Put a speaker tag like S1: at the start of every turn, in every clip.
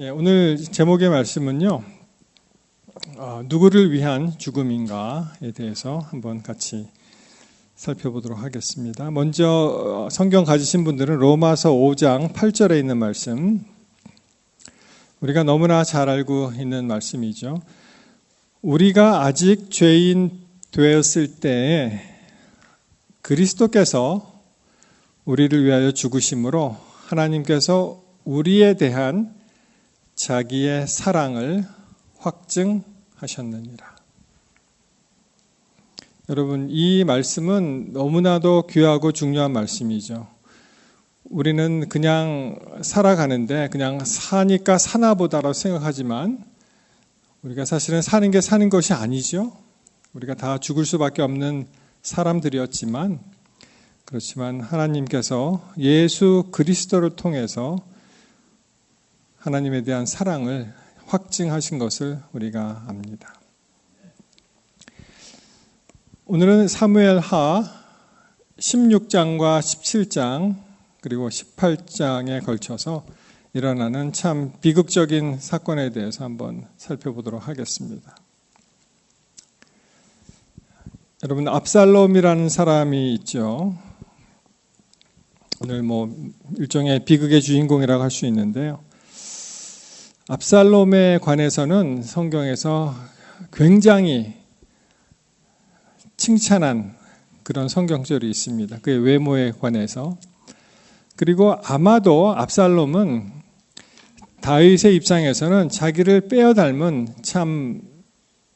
S1: 오늘 제목의 말씀은요, 누구를 위한 죽음인가에 대해서 한번 같이 살펴보도록 하겠습니다. 먼저 성경 가지신 분들은 로마서 5장 8절에 있는 말씀, 우리가 너무나 잘 알고 있는 말씀이죠. 우리가 아직 죄인 되었을 때에 그리스도께서 우리를 위하여 죽으심으로 하나님께서 우리에 대한 자기의 사랑을 확증하셨느니라. 여러분, 이 말씀은 너무나도 귀하고 중요한 말씀이죠. 우리는 그냥 살아가는데 그냥 사니까 사나보다라고 생각하지만 우리가 사실은 사는 게 사는 것이 아니죠. 우리가 다 죽을 수밖에 없는 사람들이었지만, 그렇지만 하나님께서 예수 그리스도를 통해서 하나님에 대한 사랑을 확증하신 것을 우리가 압니다. 오늘은 사무엘하 16장과 17장 그리고 18장에 걸쳐서 일어나는 참 비극적인 사건에 대해서 한번 살펴보도록 하겠습니다. 여러분, 압살롬이라는 사람이 있죠. 오늘 일종의 비극의 주인공이라고 할 수 있는데요. 압살롬에 관해서는 성경에서 굉장히 칭찬한 그런 성경절이 있습니다. 그의 외모에 관해서. 그리고 아마도 압살롬은 다윗의 입장에서는 자기를 빼어 닮은 참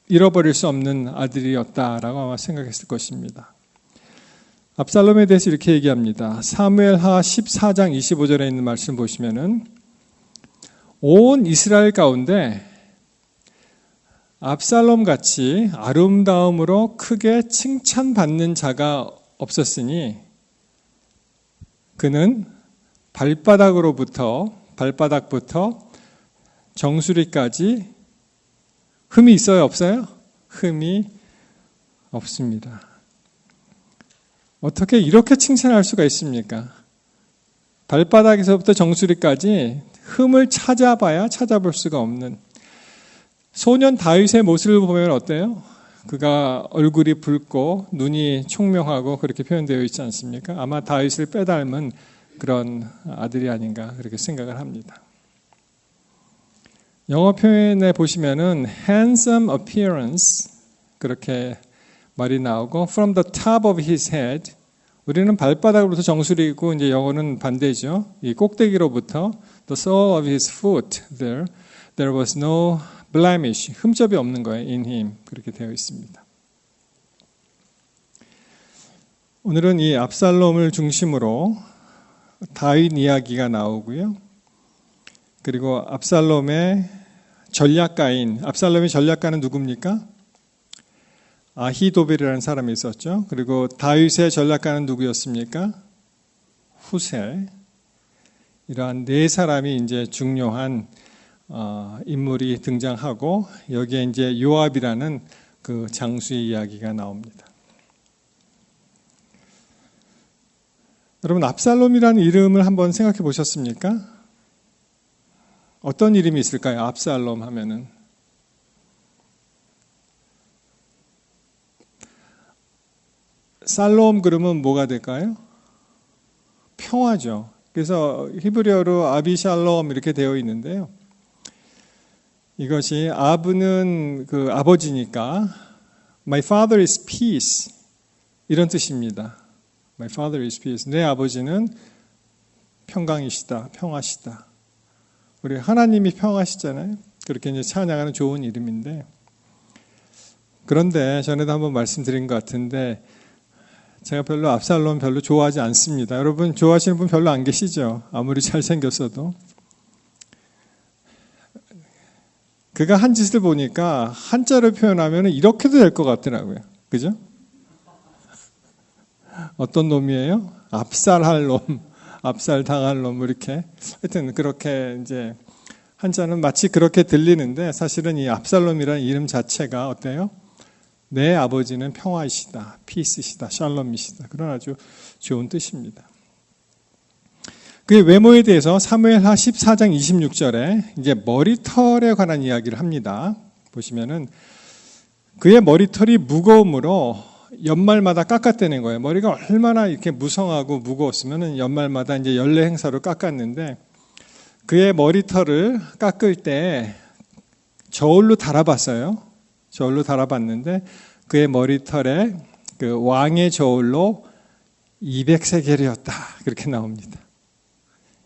S1: 잃어버릴 수 없는 아들이었다라고 아마 생각했을 것입니다. 압살롬에 대해서 이렇게 얘기합니다. 사무엘하 14장 25절에 있는 말씀 보시면은 온 이스라엘 가운데 압살롬 같이 아름다움으로 크게 칭찬받는 자가 없었으니 그는 발바닥부터 정수리까지 흠이 있어요, 없어요? 흠이 없습니다. 어떻게 이렇게 칭찬할 수가 있습니까? 발바닥에서부터 정수리까지 흠을 찾아봐야 찾아볼 수가 없는 소년 다윗의 모습을 보면 어때요? 그가 얼굴이 붉고 눈이 총명하고 그렇게 표현되어 있지 않습니까? 아마 다윗을 빼닮은 그런 아들이 아닌가 그렇게 생각을 합니다. 영어 표현에 보시면은 handsome appearance 그렇게 말이 나오고 from the top of his head, 우리는 발바닥으로부터 정수리고 이제 영어는 반대죠. 이 꼭대기로부터 the sole of his foot there was no blemish, 흠접이 없는 거예요. in him 그렇게 되어 있습니다. 오늘은 이 압살롬을 중심으로 다윗 이야기가 나오고요. 그리고 압살롬의 전략가인, 압살롬의 전략가는 누굽니까? 아히도벨이라는 사람이 있었죠. 그리고 다윗의 전략가는 누구였습니까? 후세. 이러한 네 사람이 이제 중요한 인물이 등장하고 여기에 이제 요압이라는 그 장수의 이야기가 나옵니다. 여러분, 압살롬이라는 이름을 한번 생각해 보셨습니까? 어떤 이름이 있을까요? 압살롬 하면은. 살롬 그러면 뭐가 될까요? 평화죠. 그래서 히브리어로 아비샬롬 이렇게 되어 있는데요. 이것이 아브는 그 아버지니까 My father is peace 이런 뜻입니다. My father is peace. 내 아버지는 평강이시다, 평화시다. 우리 하나님이 평화시잖아요. 그렇게 이제 찬양하는 좋은 이름인데, 그런데 전에도 한번 말씀드린 것 같은데 제가 별로 압살롬 별로 좋아하지 않습니다. 여러분 좋아하시는 분 별로 안 계시죠? 아무리 잘생겼어도. 그가 한 짓을 보니까 한자로 표현하면 이렇게도 될 것 같더라고요. 그죠? 어떤 놈이에요? 압살할 놈, 압살당할 놈, 이렇게. 하여튼 그렇게 이제 한자는 마치 그렇게 들리는데 사실은 이 압살롬이라는 이름 자체가 어때요? 내 아버지는 평화이시다, 피스시다, 샬롬이시다. 그런 아주 좋은 뜻입니다. 그의 외모에 대해서 사무엘하 14장 26절에 이제 머리털에 관한 이야기를 합니다. 보시면은 그의 머리털이 무거움으로 연말마다 깎았다는 거예요. 머리가 얼마나 이렇게 무성하고 무거웠으면은 연말마다 이제 연례 행사로 깎았는데 그의 머리털을 깎을 때 저울로 달아봤어요. 저울로 달아봤는데 그의 머리털에 그 왕의 저울로 200세겔이었다. 그렇게 나옵니다.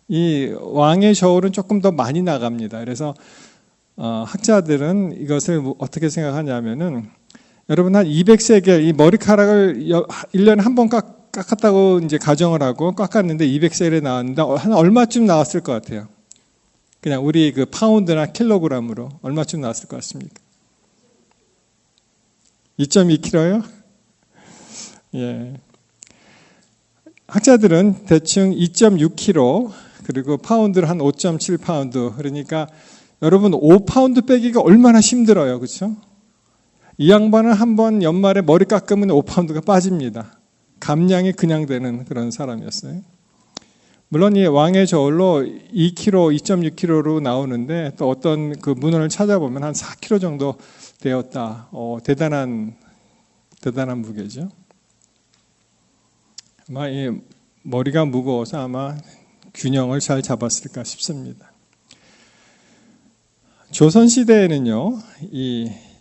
S1: 이 왕의 저울은 조금 더 많이 나갑니다. 그래서 학자들은 이것을 어떻게 생각하냐면은 여러분 한 200세겔 이 머리카락을 1년에 한 번 깎았다고 이제 가정을 하고 깎았는데 200세겔이 나왔는데 한 얼마쯤 나왔을 것 같아요? 그냥 우리 그 파운드나 킬로그램으로 얼마쯤 나왔을 것 같습니까? 2.2kg요? 예. 학자들은 대충 2.6kg 그리고 파운드를 한 5.7파운드 그러니까 여러분 5파운드 빼기가 얼마나 힘들어요. 그렇죠? 이 양반은 한번 연말에 머리 깎으면 5파운드가 빠집니다. 감량이 그냥 되는 그런 사람이었어요. 물론 이 왕의 저울로 2kg, 2.6kg로 나오는데 또 어떤 그 문헌을 찾아보면 한 4kg 정도 되었다. 대단한 무게죠. 아마 이 머리가 무거워서 아마 균형을 잘 잡았을까 싶습니다. 조선 시대에는요,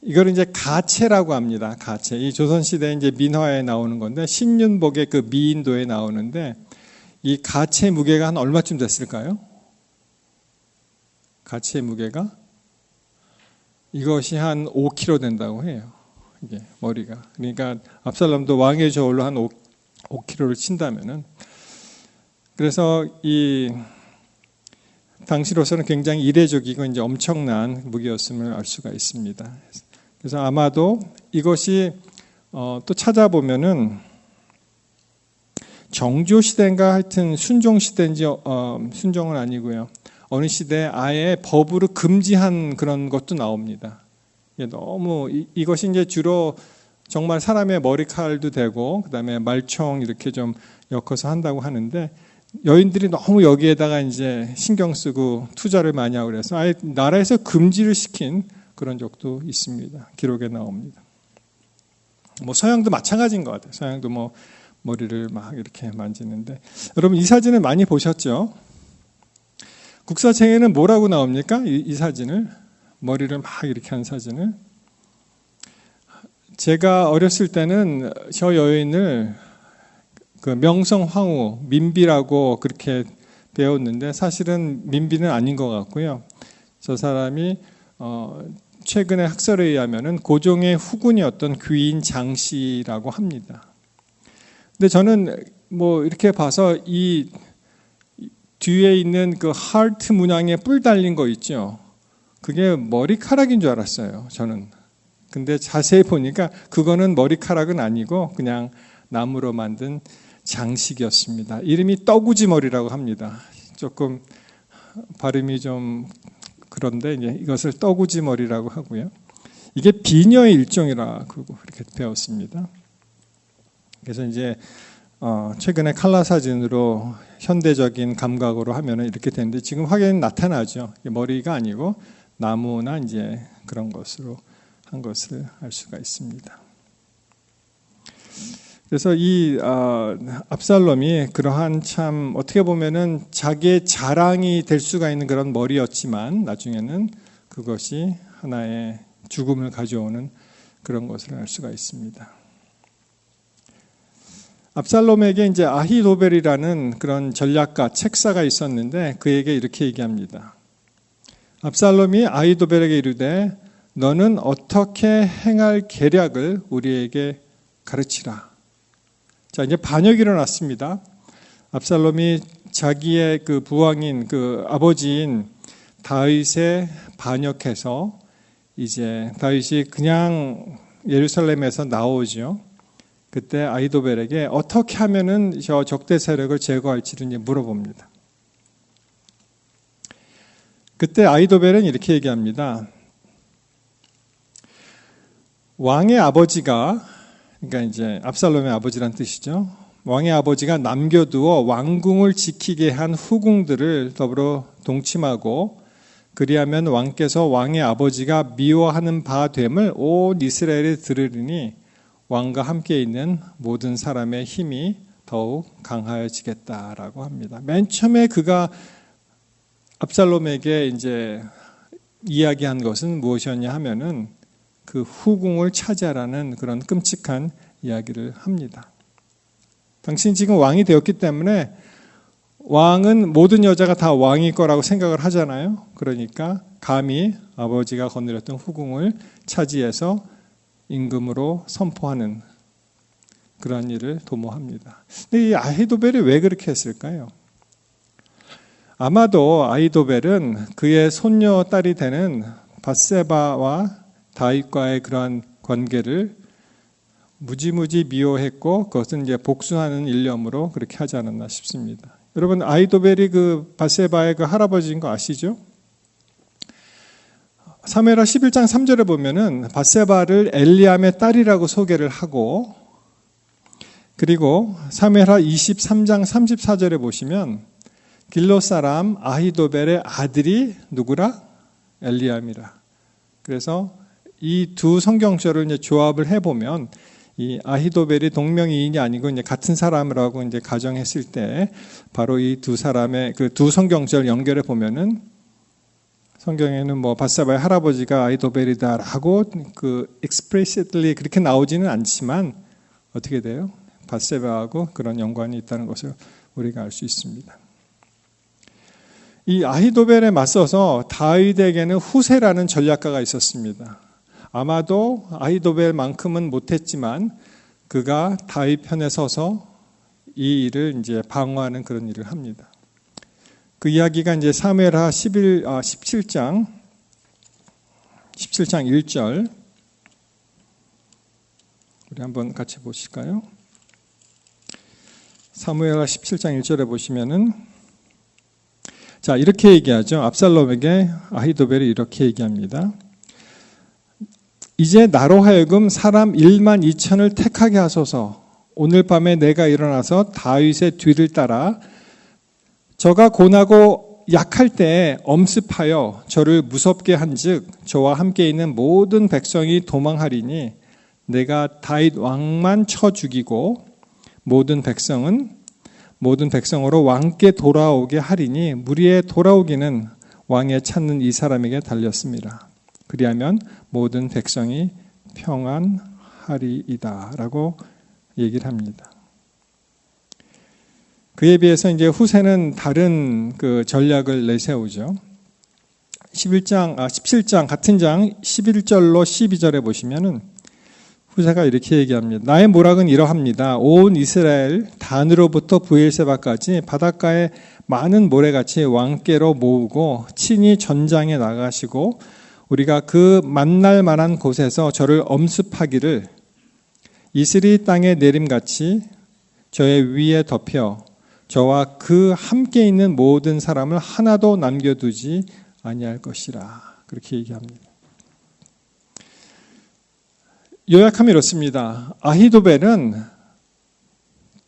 S1: 이걸 이제 가채라고 합니다. 가채. 이 조선 시대 이제 민화에 나오는 건데 신윤복의 그 미인도에 나오는데 이 가채 무게가 한 얼마쯤 됐을까요? 가채 무게가 이것이 한 5kg 된다고 해요. 이게 머리가. 그러니까 압살롬도 왕의 저울로 한 5kg를 친다면은 그래서 이 당시로서는 굉장히 이례적이고 이제 엄청난 무기였음을 알 수가 있습니다. 그래서 아마도 이것이 또 찾아보면은 정조 시대인가 하여튼 순종 시대인지 순종은 아니고요. 어느 시대에 아예 법으로 금지한 그런 것도 나옵니다. 너무 이것이 이제 주로 정말 사람의 머리칼도 되고 그다음에 말총 이렇게 좀 엮어서 한다고 하는데 여인들이 너무 여기에다가 이제 신경 쓰고 투자를 많이 하고 그래서 아예 나라에서 금지를 시킨 그런 적도 있습니다. 기록에 나옵니다. 뭐 서양도 마찬가지인 것 같아요. 서양도 뭐 머리를 막 이렇게 만지는데 여러분 이 사진을 많이 보셨죠? 국사책에는 뭐라고 나옵니까? 이 사진을 머리를 막 이렇게 한 사진을 제가 어렸을 때는 저 여인을 그 명성황후 민비라고 그렇게 배웠는데 사실은 민비는 아닌 것 같고요. 저 사람이 최근에 학설에 의하면은 고종의 후군이었던 귀인 장씨라고 합니다. 근데 저는 뭐 이렇게 봐서 이 뒤에 있는 그 하트 문양에 뿔 달린 거 있죠. 그게 머리카락인 줄 알았어요. 저는. 근데 자세히 보니까 그거는 머리카락은 아니고 그냥 나무로 만든 장식이었습니다. 이름이 떠구지 머리라고 합니다. 조금 발음이 좀 그런데 이제 이것을 떠구지 머리라고 하고요. 이게 비녀의 일종이라고 이렇게 배웠습니다. 그래서 이제 최근에 칼라 사진으로 현대적인 감각으로 하면은 이렇게 되는데 지금 확연히 나타나죠. 머리가 아니고 나무나 이제 그런 것으로 한 것을 알 수가 있습니다. 그래서 이 압살롬이 그러한 참 어떻게 보면은 자기의 자랑이 될 수가 있는 그런 머리였지만 나중에는 그것이 하나의 죽음을 가져오는 그런 것을 알 수가 있습니다. 압살롬에게 이제 아히도벨이라는 그런 전략가, 책사가 있었는데 그에게 이렇게 얘기합니다. 압살롬이 아히도벨에게 이르되 너는 어떻게 행할 계략을 우리에게 가르치라. 자, 이제 반역이 일어났습니다. 압살롬이 자기의 그 부왕인 그 아버지인 다윗에 반역해서 이제 다윗이 그냥 예루살렘에서 나오죠. 그때 아히도벨에게 어떻게 하면은 저 적대 세력을 제거할지를 이제 물어봅니다. 그때 아히도벨은 이렇게 얘기합니다. 왕의 아버지가 그러니까 이제 압살롬의 아버지란 뜻이죠. 왕의 아버지가 남겨두어 왕궁을 지키게 한 후궁들을 더불어 동침하고 그리하면 왕께서 왕의 아버지가 미워하는 바 됨을 온 이스라엘이 들으리니 왕과 함께 있는 모든 사람의 힘이 더욱 강하여지겠다라고 합니다. 맨 처음에 그가 압살롬에게 이제 이야기한 것은 무엇이었냐 하면은 그 후궁을 차지하라는 그런 끔찍한 이야기를 합니다. 당신 지금 왕이 되었기 때문에 왕은 모든 여자가 다 왕일 거라고 생각을 하잖아요. 그러니까 감히 아버지가 거느렸던 후궁을 차지해서 임금으로 선포하는 그런 일을 도모합니다. 근데 이 아히도벨이 왜 그렇게 했을까요? 아마도 아히도벨은 그의 손녀 딸이 되는 밧세바와 다윗과의 그러한 관계를 무지무지 미워했고 그것은 이제 복수하는 일념으로 그렇게 하지 않았나 싶습니다. 여러분 아히도벨이 그 밧세바의 그 할아버지인 거 아시죠? 사무엘하 11장 3절에 보면은 밧세바를 엘리암의 딸이라고 소개를 하고 그리고 사무엘하 23장 34절에 보시면 길롯 사람 아히도벨의 아들이 누구라? 엘리암이라. 그래서 이 두 성경절을 이제 조합을 해보면 이 아히도벨이 동명이인이 아니고 이제 같은 사람이라고 이제 가정했을 때 바로 이 두 사람의 그 두 성경절 연결해 보면은 성경에는 뭐 밧세바의 할아버지가 아히도벨이다라고 그 explicitly 그렇게 나오지는 않지만 어떻게 돼요? 밧세바하고 그런 연관이 있다는 것을 우리가 알 수 있습니다. 이 아히도벨에 맞서서 다윗에게는 후세라는 전략가가 있었습니다. 아마도 아히도벨만큼은 못했지만 그가 다윗 편에 서서 이 일을 이제 방어하는 그런 일을 합니다. 그 이야기가 이제 사무엘하 17장 1절 우리 한번 같이 보실까요? 사무엘하 17장 1절에 보시면은 자 이렇게 얘기하죠. 압살롬에게 아히도벨이 이렇게 얘기합니다. 이제 나로 하여금 사람 1만 2천을 택하게 하소서. 오늘 밤에 내가 일어나서 다윗의 뒤를 따라 저가 고나고 약할 때에 엄습하여 저를 무섭게 한즉 저와 함께 있는 모든 백성이 도망하리니 내가 다윗 왕만 쳐 죽이고 모든 백성으로 왕께 돌아오게 하리니 무리에 돌아오기는 왕에 찾는 이 사람에게 달렸습니다. 그리하면 모든 백성이 평안하리이다 라고 얘기를 합니다. 그에 비해서 이제 후세는 다른 그 전략을 내세우죠. 17장 같은 장 11절로 12절에 보시면은 후세가 이렇게 얘기합니다. 나의 모락은 이러합니다. 온 이스라엘 단으로부터 브엘세바까지 바닷가에 많은 모래같이 왕께로 모으고 친히 전장에 나가시고 우리가 그 만날 만한 곳에서 저를 엄습하기를 이슬이 땅에 내림같이 저의 위에 덮여 저와 그 함께 있는 모든 사람을 하나도 남겨두지 아니할 것이라. 그렇게 얘기합니다. 요약하면 이렇습니다. 아히도벨은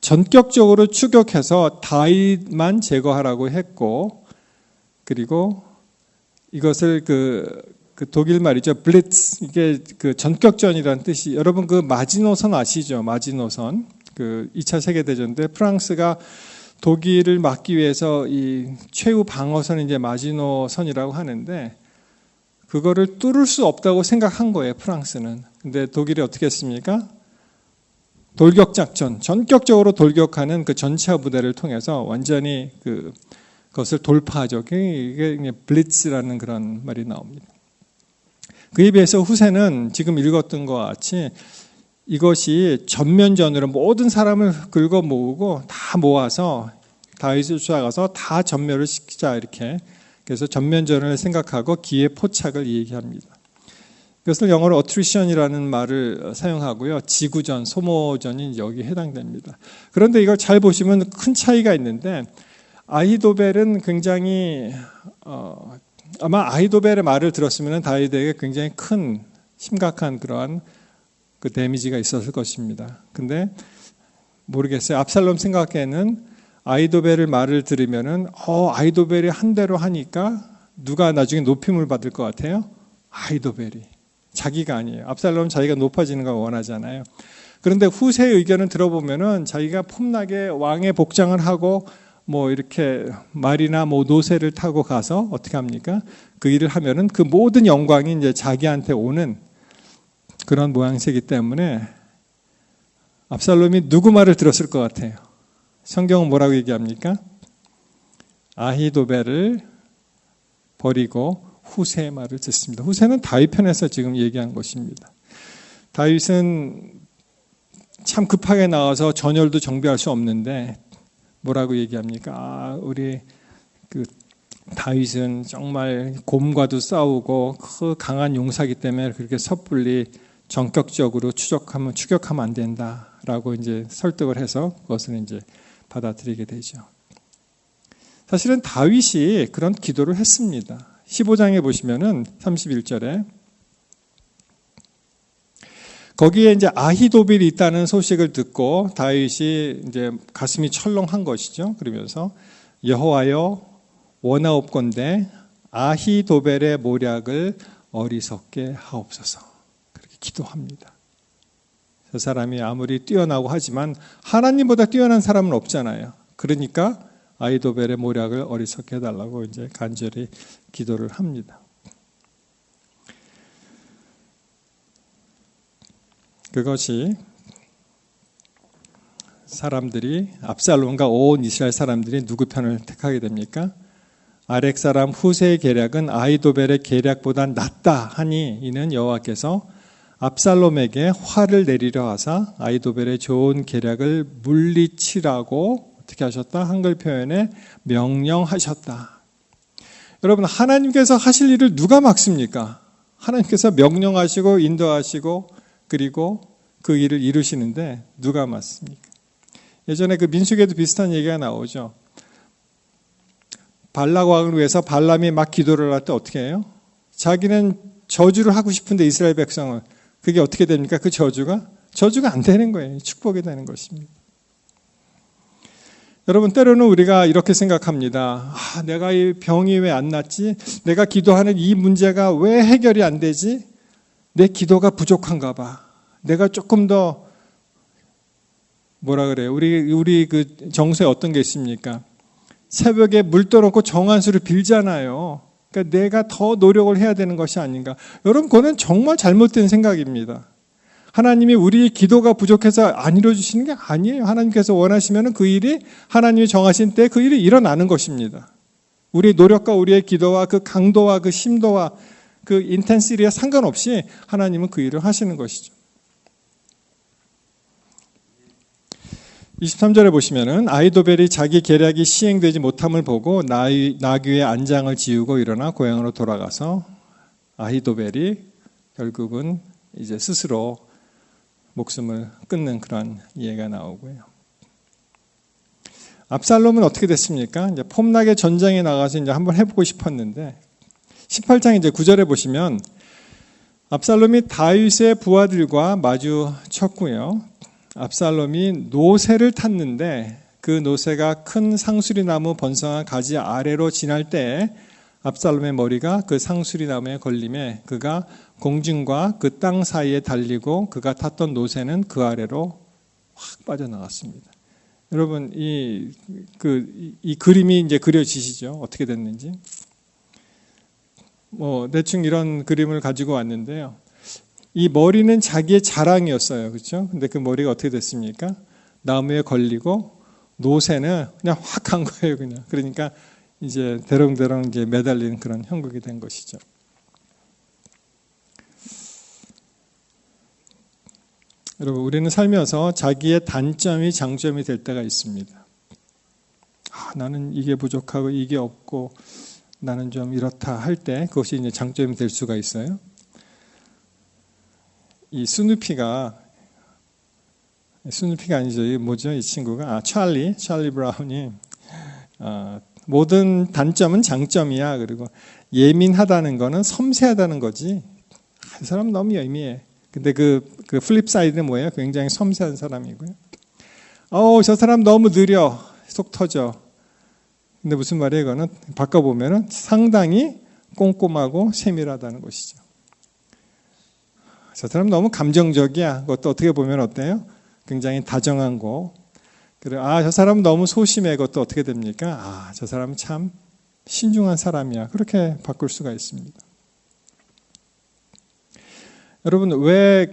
S1: 전격적으로 추격해서 다윗만 제거하라고 했고 그리고 이것을 그 독일 말이죠. 블리츠. 이게 그 전격전이라는 뜻이 여러분 그 마지노선 아시죠? 마지노선. 그 2차 세계대전 때 프랑스가 독일을 막기 위해서 이 최후 방어선이 이제 마지노선이라고 하는데 그거를 뚫을 수 없다고 생각한 거예요, 프랑스는. 근데 독일이 어떻게 했습니까? 돌격작전, 전격적으로 돌격하는 그 전차 부대를 통해서 완전히 그것을 돌파하죠. 이게 블리츠라는 그런 말이 나옵니다. 그에 비해서 후세는 지금 읽었던 것과 같이 이것이 전면전으로 모든 사람을 긁어 모으고 다 모아서 다윗을 쫓아가서 다 전멸을 시키자 이렇게 그래서 전면전을 생각하고 기회 포착을 얘기합니다. 그것을 영어로 attrition이라는 말을 사용하고요. 지구전, 소모전이 여기에 해당됩니다. 그런데 이걸 잘 보시면 큰 차이가 있는데 아히도벨은 굉장히 아마 아히도벨의 말을 들었으면 다윗에게 굉장히 큰 심각한 그러한 그 데미지가 있었을 것입니다. 근데 모르겠어요. 압살롬 생각에는 아히도벨을 말을 들으면은 아히도벨이 한 대로 하니까 누가 나중에 높임을 받을 것 같아요? 아히도벨이. 자기가 아니에요. 압살롬은 자기가 높아지는 걸 원하잖아요. 그런데 후세의 의견을 들어보면은 자기가 폼나게 왕의 복장을 하고 뭐 이렇게 말이나 뭐 노새를 타고 가서 어떻게 합니까? 그 일을 하면은 그 모든 영광이 이제 자기한테 오는 그런 모양새이기 때문에 압살롬이 누구 말을 들었을 것 같아요? 성경은 뭐라고 얘기합니까? 아히도벨을 버리고 후세의 말을 듣습니다. 후세는 다윗 편에서 지금 얘기한 것입니다. 다윗은 참 급하게 나와서 전열도 정비할 수 없는데 뭐라고 얘기합니까? 우리 그 다윗은 정말 곰과도 싸우고 그 강한 용사이기 때문에 그렇게 섣불리 전격적으로 추격하면 안 된다라고 이제 설득을 해서 그것을 이제 받아들이게 되죠. 사실은 다윗이 그런 기도를 했습니다. 15장에 보시면은 31절에 거기에 이제 아히도벨이 있다는 소식을 듣고 다윗이 이제 가슴이 철렁한 것이죠. 그러면서 여호와여 원하옵건대 아히도벨의 모략을 어리석게 하옵소서. 그렇게 기도합니다. 저 사람이 아무리 뛰어나고 하지만 하나님보다 뛰어난 사람은 없잖아요. 그러니까 아히도벨의 모략을 어리석게 해달라고 이제 간절히 기도를 합니다. 그것이 사람들이 압살롬과 온 이스라엘 사람들이 누구 편을 택하게 됩니까? 아렉 사람 후세의 계략은 아히도벨의 계략보다 낫다 하니 이는 여호와께서 압살롬에게 화를 내리려 하사 아히도벨의 좋은 계략을 물리치라고 어떻게 하셨다? 한글 표현에 명령하셨다. 여러분, 하나님께서 하실 일을 누가 막습니까? 하나님께서 명령하시고 인도하시고 그리고 그 일을 이루시는데 누가 막습니까? 예전에 그 민수기에도 비슷한 얘기가 나오죠. 발락 왕을 위해서 발람이 막 기도를 할 때 어떻게 해요? 자기는 저주를 하고 싶은데 이스라엘 백성은 그게 어떻게 됩니까? 그 저주가 안 되는 거예요. 축복이 되는 것입니다. 여러분, 때로는 우리가 이렇게 생각합니다. 내가 이 병이 왜 안 낫지? 내가 기도하는 이 문제가 왜 해결이 안 되지? 내 기도가 부족한가 봐. 내가 조금 더 뭐라 그래요? 우리 그 정서에 어떤 게 있습니까? 새벽에 물 떠놓고 정한수를 빌잖아요. 그러니까 내가 더 노력을 해야 되는 것이 아닌가. 여러분, 그거는 정말 잘못된 생각입니다. 하나님이 우리 기도가 부족해서 안 이루어주시는 게 아니에요. 하나님께서 원하시면 그 일이 하나님이 정하신 때 그 일이 일어나는 것입니다. 우리의 노력과 우리의 기도와 그 강도와 그 심도와 그 인텐시티에 상관없이 하나님은 그 일을 하시는 것이죠. 23절에 보시면은 아히도벨이 자기 계략이 시행되지 못함을 보고 나귀의 안장을 지우고 일어나 고향으로 돌아가서 아히도벨이 결국은 이제 스스로 목숨을 끊는 그런 예가 나오고요. 압살롬은 어떻게 됐습니까? 이제 폼나게 전장에 나가서 이제 한번 해보고 싶었는데 18장 이제 9절에 보시면 압살롬이 다윗의 부하들과 마주쳤고요. 압살롬이 노새를 탔는데 그 노새가 큰 상수리 나무 번성한 가지 아래로 지날 때 압살롬의 머리가 그 상수리 나무에 걸림에 그가 공중과 그 땅 사이에 달리고 그가 탔던 노새는 그 아래로 확 빠져나갔습니다. 여러분, 이 그림이 이제 그려지시죠? 어떻게 됐는지. 대충 이런 그림을 가지고 왔는데요. 이 머리는 자기의 자랑이었어요. 그렇죠? 근데 그 머리가 어떻게 됐습니까? 나무에 걸리고 노새는 그냥 확 간 거예요, 그냥. 그러니까 이제 대롱대롱 이제 매달리는 그런 형국이 된 것이죠. 여러분, 우리는 살면서 자기의 단점이 장점이 될 때가 있습니다. 나는 이게 부족하고 이게 없고 나는 좀 이렇다 할 때 그것이 이제 장점이 될 수가 있어요. 이 스누피가 아니죠. 이 뭐죠? 이 친구가 찰리 브라운이 모든 단점은 장점이야. 그리고 예민하다는 거는 섬세하다는 거지. 이 사람 너무 예민해. 근데 그 플립 사이드는 뭐예요? 굉장히 섬세한 사람이고요. 저 사람 너무 느려. 속 터져. 근데 무슨 말이에요? 이거는 바꿔보면 상당히 꼼꼼하고 세밀하다는 것이죠. 저 사람 너무 감정적이야. 그것도 어떻게 보면 어때요? 굉장히 다정한 거. 그리고 저 사람 너무 소심해. 그것도 어떻게 됩니까? 저 사람 참 신중한 사람이야. 그렇게 바꿀 수가 있습니다. 여러분, 왜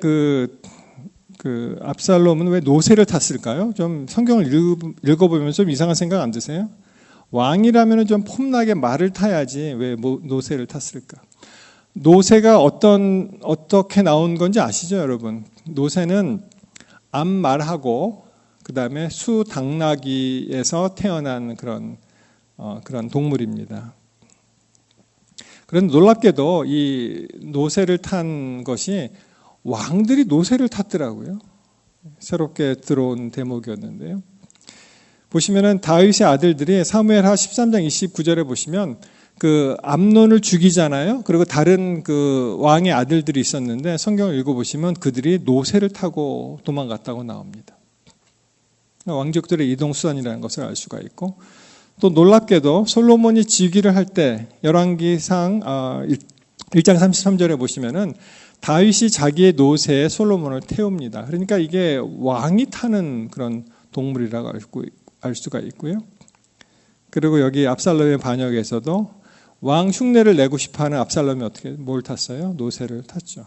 S1: 압살롬은 왜 노새를 탔을까요? 좀 성경을 읽어보면 좀 이상한 생각 안 드세요? 왕이라면 좀 폼나게 말을 타야지 왜 노새를 탔을까? 노새가 어떻게 나온 건지 아시죠, 여러분? 노새는 암말하고 그 다음에 수당나귀에서 태어난 그런 동물입니다. 그런데 놀랍게도 이 노새를 탄 것이 왕들이 노새를 탔더라고요. 새롭게 들어온 대목이었는데요. 보시면은 다윗의 아들들이 사무엘하 13장 29절에 보시면 그 암논을 죽이잖아요. 그리고 다른 그 왕의 아들들이 있었는데 성경을 읽어보시면 그들이 노새를 타고 도망갔다고 나옵니다. 왕족들의 이동수단이라는 것을 알 수가 있고, 또 놀랍게도 솔로몬이 즉위를 할 때 열왕기상 1장 33절에 보시면은 다윗이 자기의 노새에 솔로몬을 태웁니다. 그러니까 이게 왕이 타는 그런 동물이라고 알 수가 있고요. 그리고 여기 압살롬의 반역에서도 왕 흉내를 내고 싶어하는 압살롬이 뭘 탔어요? 노새를 탔죠.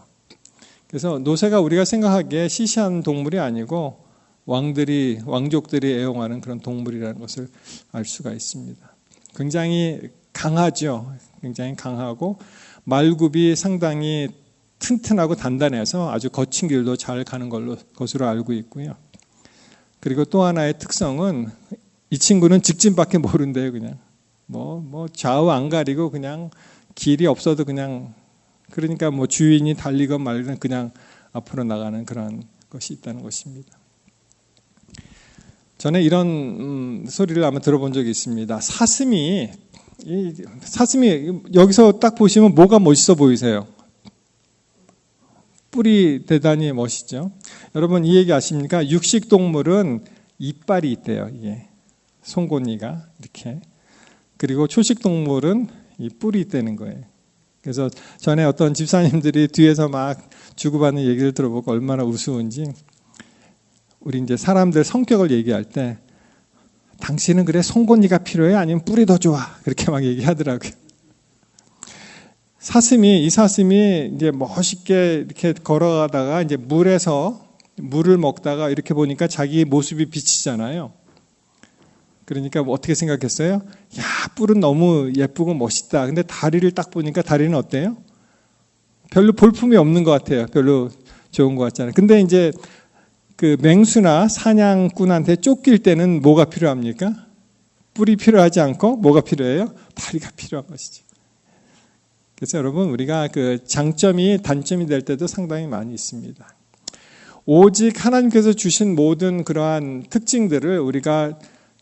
S1: 그래서 노새가 우리가 생각하기에 시시한 동물이 아니고 왕족들이 애용하는 그런 동물이라는 것을 알 수가 있습니다. 굉장히 강하죠. 굉장히 강하고 말굽이 상당히 튼튼하고 단단해서 아주 거친 길도 잘 가는 것으로 알고 있고요. 그리고 또 하나의 특성은 이 친구는 직진밖에 모른대요. 그냥 뭐 좌우 안 가리고 그냥 길이 없어도 그냥, 그러니까 뭐 주인이 달리건 말건 그냥 앞으로 나가는 그런 것이 있다는 것입니다. 전에 이런 소리를 아마 들어본 적이 있습니다. 사슴이 여기서 딱 보시면 뭐가 멋있어 보이세요? 뿔이 대단히 멋있죠. 여러분 이 얘기 아십니까? 육식 동물은 이빨이 있대요. 이게 송곳니가 이렇게. 그리고 초식 동물은 이 뿔이 있다는 거예요. 그래서 전에 어떤 집사님들이 뒤에서 막 주고받는 얘기를 들어보고 얼마나 우스운지, 우리 이제 사람들 성격을 얘기할 때 당신은 그래 송곳니가 필요해? 아니면 뿔이 더 좋아? 그렇게 막 얘기하더라고요. 이 사슴이 이제 멋있게 이렇게 걸어가다가 이제 물을 먹다가 이렇게 보니까 자기 모습이 비치잖아요. 그러니까 뭐 어떻게 생각했어요? 야, 뿔은 너무 예쁘고 멋있다. 근데 다리를 딱 보니까 다리는 어때요? 별로 볼품이 없는 것 같아요. 별로 좋은 것 같잖아요. 근데 이제 그 맹수나 사냥꾼한테 쫓길 때는 뭐가 필요합니까? 뿔이 필요하지 않고 뭐가 필요해요? 다리가 필요한 것이죠. 그래서 여러분 우리가 그 장점이 단점이 될 때도 상당히 많이 있습니다. 오직 하나님께서 주신 모든 그러한 특징들을 우리가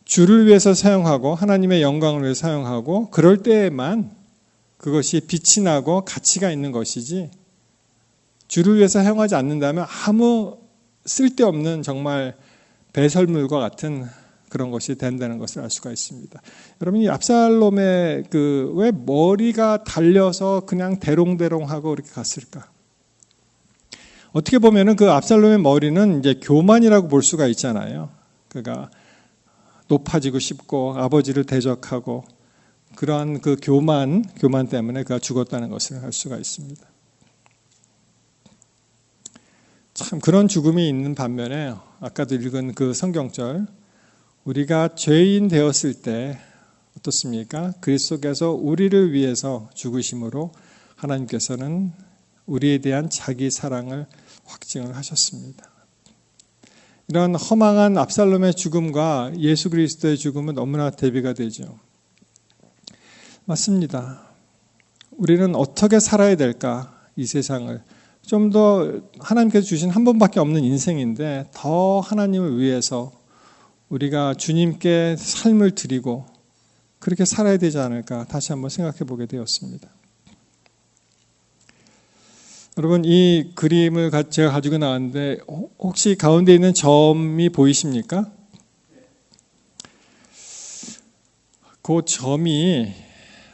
S1: 주를 위해서 사용하고 하나님의 영광을 위해서 사용하고 그럴 때에만 그것이 빛이 나고 가치가 있는 것이지, 주를 위해서 사용하지 않는다면 아무 쓸데없는 정말 배설물과 같은 그런 것이 된다는 것을 알 수가 있습니다. 여러분 이 압살롬의 왜 머리가 달려서 그냥 대롱대롱하고 이렇게 갔을까? 어떻게 보면은 그 압살롬의 머리는 이제 교만이라고 볼 수가 있잖아요. 그가 높아지고 싶고 아버지를 대적하고 그러한 그 교만 때문에 그가 죽었다는 것을 알 수가 있습니다. 참 그런 죽음이 있는 반면에 아까도 읽은 그 성경절, 우리가 죄인 되었을 때 어떻습니까? 그리스도께서 우리를 위해서 죽으심으로 하나님께서는 우리에 대한 자기 사랑을 확증을 하셨습니다. 이런 허망한 압살롬의 죽음과 예수 그리스도의 죽음은 너무나 대비가 되죠. 맞습니다. 우리는 어떻게 살아야 될까? 이 세상을 좀 더 하나님께서 주신 한 번밖에 없는 인생인데 더 하나님을 위해서 우리가 주님께 삶을 드리고 그렇게 살아야 되지 않을까 다시 한번 생각해 보게 되었습니다. 여러분 이 그림을 제가 가지고 나왔는데 혹시 가운데 있는 점이 보이십니까? 그 점이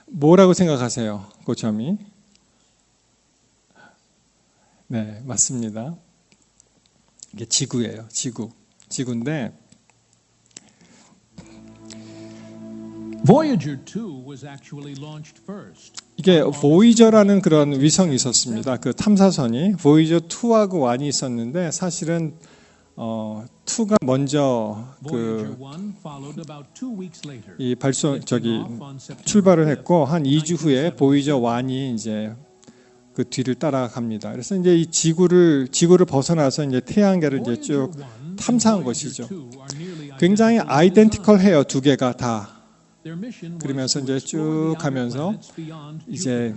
S1: 뭐라고 생각하세요? 그 점이? 네, 맞습니다. 이게 지구예요. 지구인데
S2: Voyager 2 was actually launched first.
S1: 이게 보이저라는 그런 위성이 있었습니다. 그 탐사선이 보이저 2하고 1이 있었는데 사실은 2가 먼저
S2: Voyager 1 followed about 2 weeks later.
S1: 이 출발을 했고 한 2주 후에 보이저 1이 이제 그 뒤를 따라갑니다. 그래서 이제 이 지구를 벗어나서 이제 태양계를 이제 쭉 탐사한 것이죠. 굉장히 아이덴티컬해요, 두 개가 다. 그러면서 이제 쭉 가면서 이제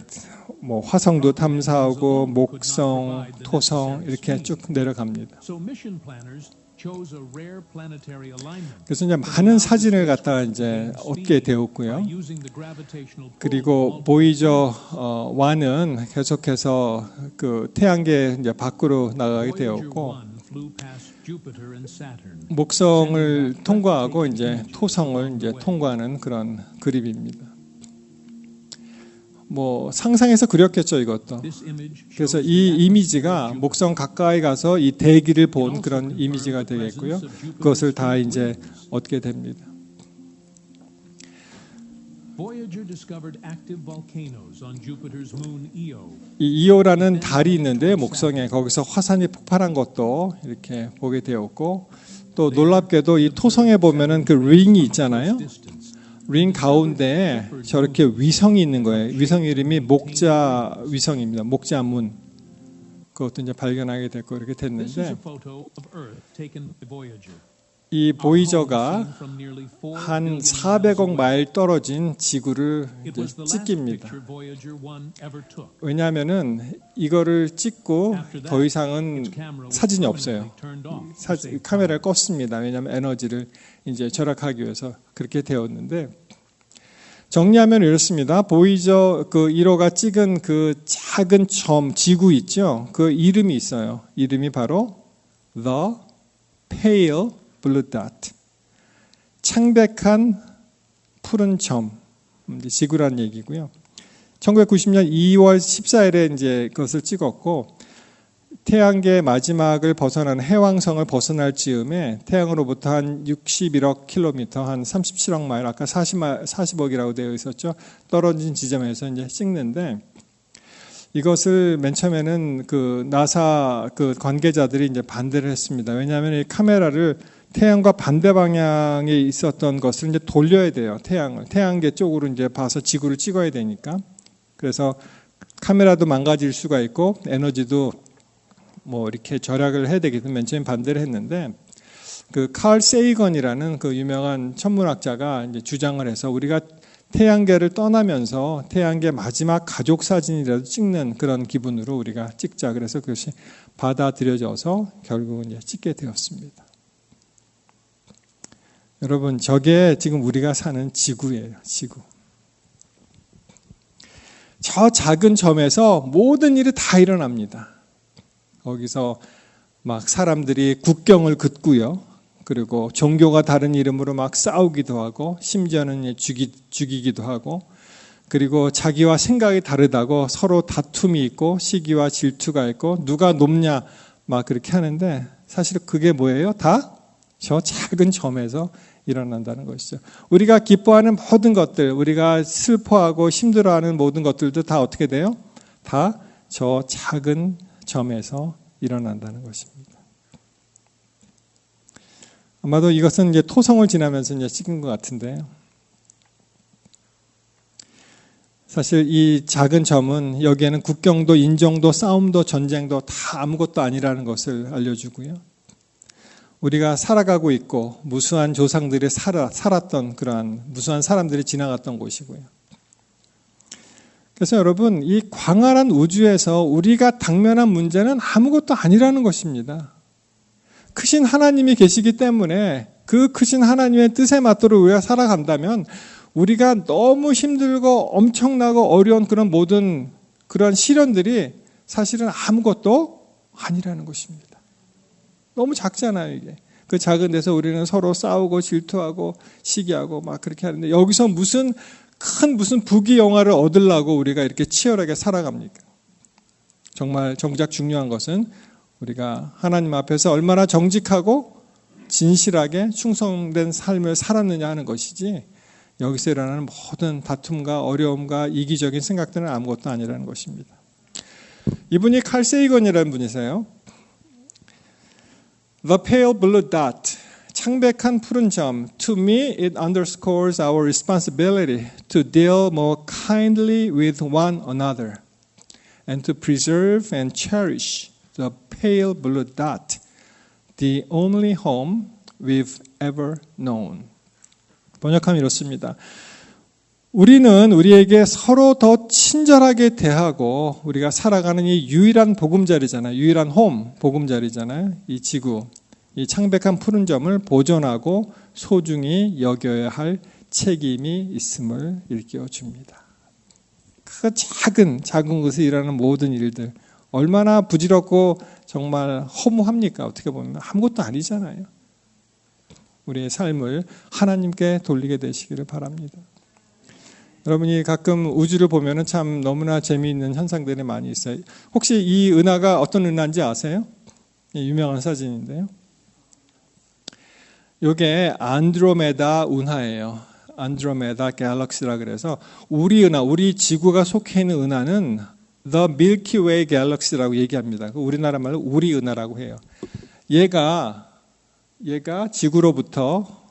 S1: 뭐 화성도 탐사하고 목성, 토성 이렇게 쭉 내려갑니다. 그래서 이제 많은 사진을 갖다가 이제 얻게 되었고요. 그리고 보이저 1은 계속해서 그 태양계 이제 밖으로 나가게 되었고 목성을 통과하고 이제 토성을 이제 통과하는 그런 그림입니다. 뭐 상상해서 그렸겠죠, 이것도. 그래서 이 이미지가 목성 가까이 가서 이 대기를 본 그런 이미지가 되겠고요. 그것을 다 이제 얻게 됩니다. 이 이오라는 달이 있는데 목성에 거기서 화산이 폭발한 것도 이렇게 보게 되었고 또 놀랍게도 이 토성에 보면은 그 링이 있잖아요. 링 가운데에 저렇게 위성이 있는 거예요. 위성 이름이 목자 위성입니다. 목자문. 그것도 이제 발견하게 됐고 이렇게 됐는데 이 보이저가 한 400억 마일 떨어진 지구를 이제 찍힙니다. 왜냐하면은 이거를 찍고 더 이상은 사진이 없어요. 카메라를 껐습니다. 왜냐하면 에너지를 이제 절약하기 위해서 그렇게 되었는데 정리하면 이렇습니다. 보이저 그 1호가 찍은 그 작은 점 지구 있죠. 그 이름이 있어요. 이름이 바로 The Pale Blue Dot. 창백한 푸른 점. 지구란 얘기고요. 1990년 2월 14일에 이제 그것을 찍었고 태양계 마지막을 벗어난 해왕성을 벗어날 즈음에 태양으로부터 한 61억 킬로미터, 한 37억 마일, 아까 40억이라고 되어 있었죠. 떨어진 지점에서 이제 찍는데 이것을 맨 처음에는 그 나사 그 관계자들이 이제 반대를 했습니다. 왜냐하면 이 카메라를 태양과 반대 방향에 있었던 것을 이제 돌려야 돼요. 태양계 쪽으로 이제 봐서 지구를 찍어야 되니까. 그래서 카메라도 망가질 수가 있고 에너지도 뭐 이렇게 절약을 해야 되기 때문에 맨 처음 반대를 했는데 그 칼 세이건이라는 그 유명한 천문학자가 이제 주장을 해서 우리가 태양계를 떠나면서 태양계 마지막 가족 사진이라도 찍는 그런 기분으로 우리가 찍자. 그래서 그것이 받아들여져서 결국은 이제 찍게 되었습니다. 여러분, 저게 지금 우리가 사는 지구예요. 지구. 저 작은 점에서 모든 일이 다 일어납니다. 거기서 막 사람들이 국경을 긋고요. 그리고 종교가 다른 이름으로 막 싸우기도 하고 심지어는 죽이기도 하고 그리고 자기와 생각이 다르다고 서로 다툼이 있고 시기와 질투가 있고 누가 높냐 막 그렇게 하는데 사실 그게 뭐예요? 다 저 작은 점에서 일어난다는 것이죠. 우리가 기뻐하는 모든 것들, 우리가 슬퍼하고 힘들어하는 모든 것들도 다 어떻게 돼요? 다 저 작은 점에서 일어난다는 것입니다. 아마도 이것은 이제 토성을 지나면서 이제 찍은 것 같은데요. 사실 이 작은 점은 여기에는 국경도 인종도 싸움도 전쟁도 다 아무것도 아니라는 것을 알려주고요. 우리가 살아가고 있고 무수한 조상들이 살았던 그러한 무수한 사람들이 지나갔던 곳이고요. 그래서 여러분, 이 광활한 우주에서 우리가 당면한 문제는 아무것도 아니라는 것입니다. 크신 하나님이 계시기 때문에 그 크신 하나님의 뜻에 맞도록 우리가 살아간다면 우리가 너무 힘들고 엄청나고 어려운 그런 모든 그런 시련들이 사실은 아무것도 아니라는 것입니다. 너무 작잖아요, 이게. 그 작은 데서 우리는 서로 싸우고 질투하고 시기하고 막 그렇게 하는데 여기서 무슨 부귀 영화를 얻으려고 우리가 이렇게 치열하게 살아갑니까? 정말 정작 중요한 것은 우리가 하나님 앞에서 얼마나 정직하고 진실하게 충성된 삶을 살았느냐 하는 것이지 여기서 일어나는 모든 다툼과 어려움과 이기적인 생각들은 아무것도 아니라는 것입니다. 이분이 칼 세이건이라는 분이세요. The pale blue dot, 창백한 푸른 점. To me, it underscores our responsibility to deal more kindly with one another and to preserve and cherish the pale blue dot, the only home we've ever known. 번역하면 이렇습니다. 우리는 우리에게 서로 더 친절하게 대하고 우리가 살아가는 이 유일한 보금자리잖아요. 유일한 홈, 보금자리잖아요. 이 지구, 이 창백한 푸른 점을 보존하고 소중히 여겨야 할 책임이 있음을 일깨워 줍니다. 그 작은 것에 일어나는 모든 일들 얼마나 부질없고 정말 허무합니까? 어떻게 보면 아무것도 아니잖아요. 우리의 삶을 하나님께 돌리게 되시기를 바랍니다. 여러분이 가끔 우주를 보면 참 너무나 재미있는 현상들이 많이 있어요. 혹시 이 은하가 어떤 은하인지 아세요? 유명한 사진인데요. 이게 안드로메다 운하예요. 안드로메다 갤럭시라 그래서 우리 은하, 우리 지구가 속해 있는 은하는 The Milky Way Galaxy라고 얘기합니다. 우리나라 말로 우리 은하라고 해요. 얘가 지구로부터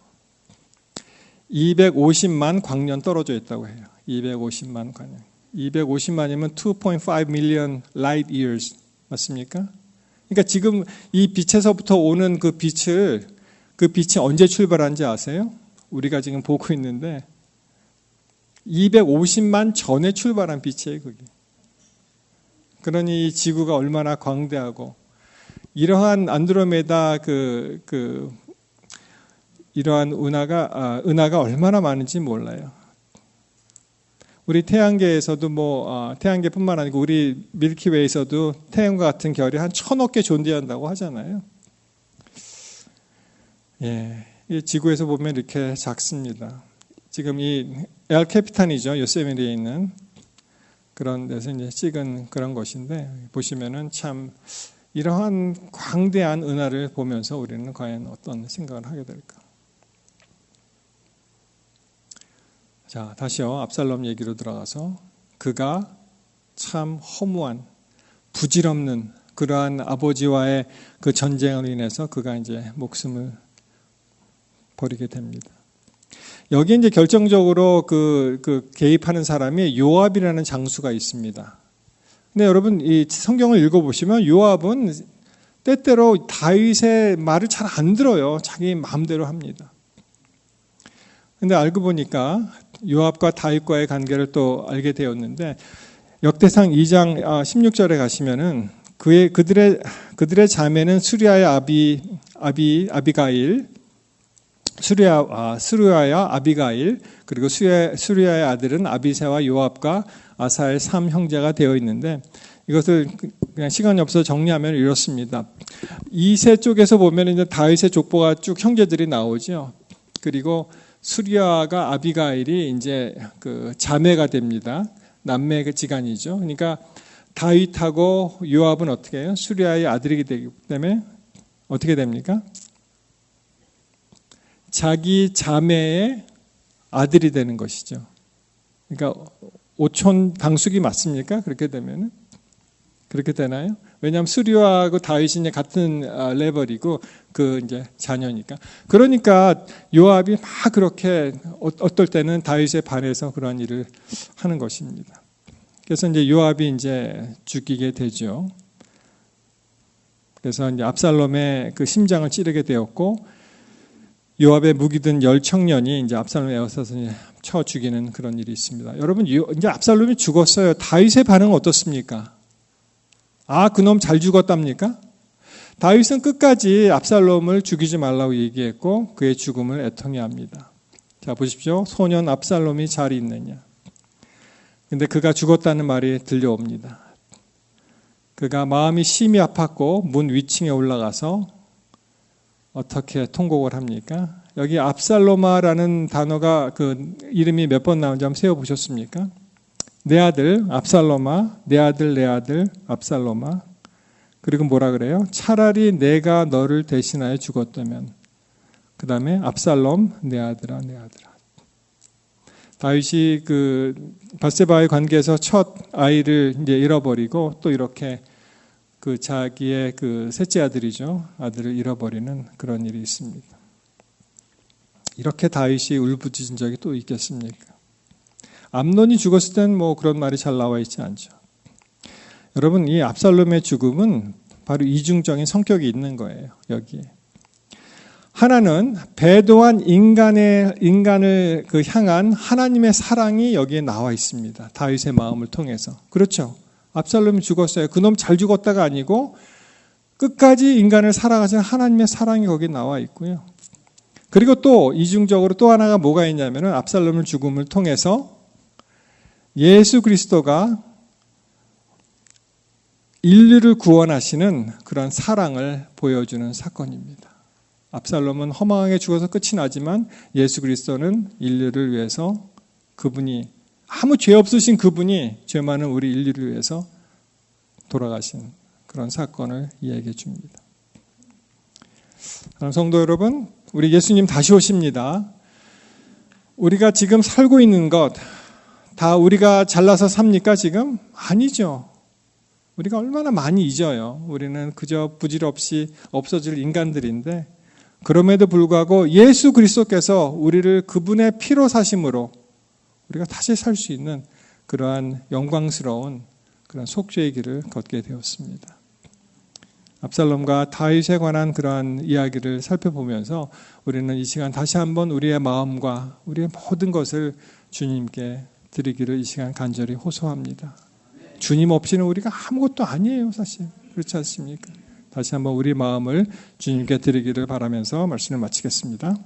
S1: 250만 광년 떨어져 있다고 해요. 250만 광년. 250만이면 2.5 million light years 맞습니까? 그러니까 지금 이 빛에서부터 오는 그 빛이 언제 출발한지 아세요? 우리가 지금 보고 있는데 250만 전에 출발한 빛이에요, 그게. 그러니 이 지구가 얼마나 광대하고 이러한 안드로메다 이러한 은하가 얼마나 많은지 몰라요. 우리 태양계에서도 태양계뿐만 아니고 우리 밀키웨이에서도 태양과 같은 별이 한 1000억 개 존재한다고 하잖아요. 예, 이 지구에서 보면 이렇게 작습니다. 지금 이 엘 캐피탄이죠, 요세미티에 있는 그런 데서 이제 찍은 그런 것인데 보시면은 참 이러한 광대한 은하를 보면서 우리는 과연 어떤 생각을 하게 될까? 자, 다시요. 압살롬 얘기로 들어가서 그가 참 허무한 부질없는 그러한 아버지와의 그 전쟁으로 인해서 그가 이제 목숨을 버리게 됩니다. 여기 이제 결정적으로 그 개입하는 사람이 요압이라는 장수가 있습니다. 근데 여러분 이 성경을 읽어보시면 요압은 때때로 다윗의 말을 잘 안 들어요. 자기 마음대로 합니다. 근데 알고 보니까 요압과 다윗과의 관계를 또 알게 되었는데 역대상 2장 16절에 가시면은 그들의 자매는 수리아의 아비가일, 스루야와 아비가일, 그리고 수리아의 아들은 아비새와 요압과 아사엘 3형제가 되어 있는데 이것을 그냥 시간이 없어서 정리하면 이렇습니다. 이세 쪽에서 보면 이제 다윗의 족보가 쭉 형제들이 나오죠. 그리고 수리아가 아비가일이 이제 그 자매가 됩니다. 남매 지간이죠. 그러니까 다윗하고 요압은 어떻게 해요? 수리아의 아들이기 때문에 어떻게 됩니까? 자기 자매의 아들이 되는 것이죠. 그러니까 오촌 당숙이 맞습니까? 그렇게 되면은 그렇게 되나요? 왜냐하면 수리아하고 다윗이 같은 레벨이고 그 이제 자녀니까. 그러니까 요압이 막 그렇게 어떨 때는 다윗에 반해서 그러한 일을 하는 것입니다. 그래서 이제 요압이 이제 죽이게 되죠. 그래서 이제 압살롬의 그 심장을 찌르게 되었고 요압의 무기든 10청년이 이제 압살롬에 에워싸서 쳐 죽이는 그런 일이 있습니다. 여러분 이제 압살롬이 죽었어요. 다윗의 반응은 어떻습니까? 그놈 잘 죽었답니까? 다윗은 끝까지 압살롬을 죽이지 말라고 얘기했고 그의 죽음을 애통해 합니다. 자 보십시오. 소년 압살롬이 잘 있느냐. 근데 그가 죽었다는 말이 들려옵니다. 그가 마음이 심히 아팠고 문 위층에 올라가서 어떻게 통곡을 합니까? 여기 압살로마라는 단어가 그 이름이 몇 번 나온지 한번 세어보셨습니까? 내 아들 압살로마, 내 아들 압살로마. 그리고 뭐라 그래요? 차라리 내가 너를 대신하여 죽었다면. 그 다음에 압살롬, 내 아들아, 내 아들아. 다윗이 그 밧세바의 관계에서 첫 아이를 이제 잃어버리고 또 이렇게 그 자기의 그 셋째 아들이죠. 아들을 잃어버리는 그런 일이 있습니다. 이렇게 다윗이 울부짖은 적이 또 있겠습니까? 암논이 죽었을 때는 뭐 그런 말이 잘 나와 있지 않죠. 여러분, 이 압살롬의 죽음은 바로 이중적인 성격이 있는 거예요. 여기에. 하나는 배도한 인간을 그 향한 하나님의 사랑이 여기에 나와 있습니다. 다윗의 마음을 통해서. 그렇죠. 압살롬이 죽었어요. 그놈 잘 죽었다가 아니고 끝까지 인간을 사랑하시는 하나님의 사랑이 거기에 나와 있고요. 그리고 또 이중적으로 또 하나가 뭐가 있냐면은 압살롬의 죽음을 통해서 예수 그리스도가 인류를 구원하시는 그런 사랑을 보여주는 사건입니다. 압살롬은 허망하게 죽어서 끝이 나지만 예수 그리스도는 인류를 위해서 그분이 아무 죄 없으신 그분이 죄 많은 우리 인류를 위해서 돌아가신 그런 사건을 이야기해 줍니다. 성도 여러분, 우리 예수님 다시 오십니다. 우리가 지금 살고 있는 것 다 우리가 잘나서 삽니까 지금? 아니죠. 우리가 얼마나 많이 잊어요. 우리는 그저 부질없이 없어질 인간들인데 그럼에도 불구하고 예수 그리스도께서 우리를 그분의 피로 사심으로 우리가 다시 살 수 있는 그러한 영광스러운 그런 속죄의 길을 걷게 되었습니다. 압살롬과 다윗에 관한 그러한 이야기를 살펴보면서 우리는 이 시간 다시 한번 우리의 마음과 우리의 모든 것을 주님께 드리기를 이 시간 간절히 호소합니다. 주님 없이는 우리가 아무것도 아니에요, 사실. 그렇지 않습니까? 다시 한번 우리 마음을 주님께 드리기를 바라면서 말씀을 마치겠습니다.